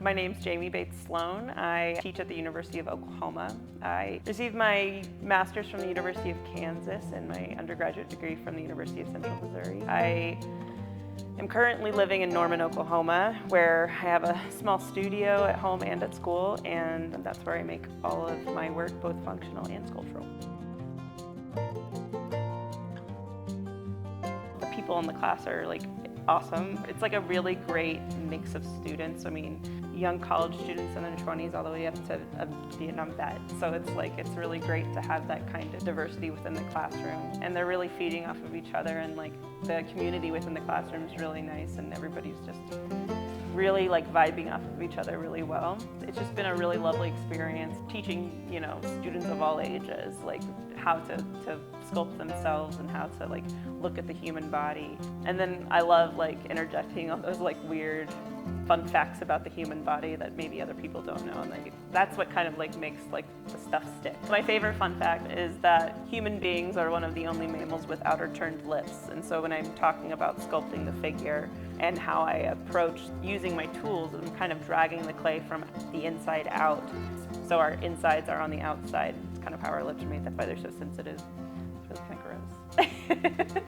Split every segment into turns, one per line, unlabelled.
My name's Jamie Bates Slone. I teach at the University of Oklahoma. I received my master's from the University of Kansas and my undergraduate degree from the University of Central Missouri. I am currently living in Norman, Oklahoma, where I have a small studio at home and at school, and that's where I make all of my work, both functional and sculptural. The people in the class are awesome. It's a really great mix of students. I mean, young college students in their 20s all the way up to a Vietnam vet. So it's really great to have that kind of diversity within the classroom. And they're really feeding off of each other, and the community within the classroom is really nice, and everybody's just really vibing off of each other really well. It's just been a really lovely experience teaching, students of all ages, how to sculpt themselves and how to look at the human body. And then I love interjecting all those weird fun facts about the human body that maybe other people don't know, and that's what kind of makes the stuff stick. My favorite fun fact is that human beings are one of the only mammals with outer turned lips, and so when I'm talking about sculpting the figure and how I approach using my tools, I'm kind of dragging the clay from the inside out, so our insides are on the outside. It's kind of how our lips are made. That's why they're so sensitive. It's really kind of gross.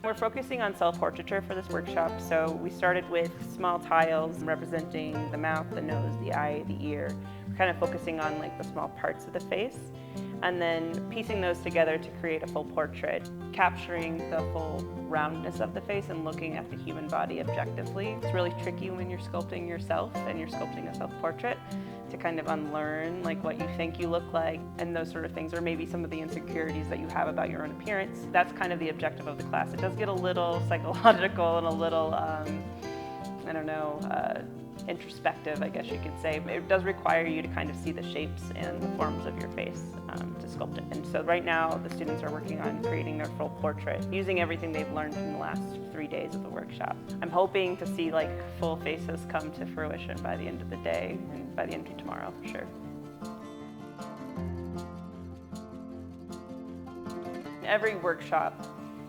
We're focusing on self-portraiture for this workshop, so we started with small tiles representing the mouth, the nose, the eye, the ear. We're kind of focusing on the small parts of the face, and then piecing those together to create a full portrait, capturing the full roundness of the face and looking at the human body objectively. It's really tricky when you're sculpting yourself and you're sculpting a self-portrait to kind of unlearn what you think you look like and those sort of things, or maybe some of the insecurities that you have about your own appearance. That's kind of the objective of the class. It does get a little psychological and a little, introspective, I guess you could say. It does require you to kind of see the shapes and the forms of your face to sculpt it. And so right now the students are working on creating their full portrait using everything they've learned from the last 3 days of the workshop. I'm hoping to see full faces come to fruition by the end of the day and by the end of tomorrow, for sure. Every workshop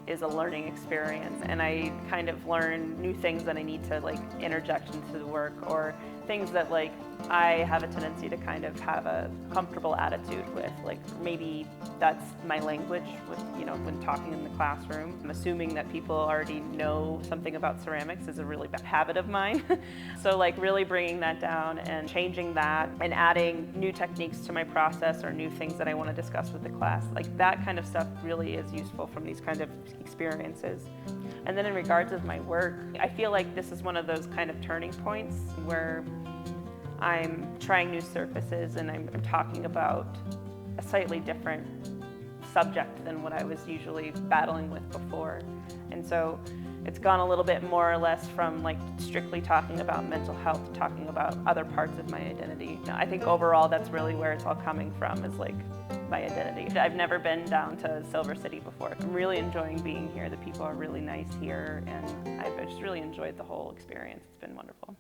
is a learning experience, and I kind of learn new things that I need to interject into the work, or things that I have a tendency to kind of have a comfortable attitude with. Maybe that's my language with, when talking in the classroom. I'm assuming that people already know something about ceramics is a really bad habit of mine. So really bringing that down and changing that and adding new techniques to my process or new things that I want to discuss with the class. That kind of stuff really is useful from these kind of experiences. And then in regards of my work, I feel this is one of those kind of turning points where I'm trying new surfaces and I'm talking about a slightly different subject than what I was usually battling with before. And so it's gone a little bit more or less from strictly talking about mental health to talking about other parts of my identity. I think overall that's really where it's all coming from, is my identity. I've never been down to Silver City before. I'm really enjoying being here. The people are really nice here, and I've just really enjoyed the whole experience. It's been wonderful.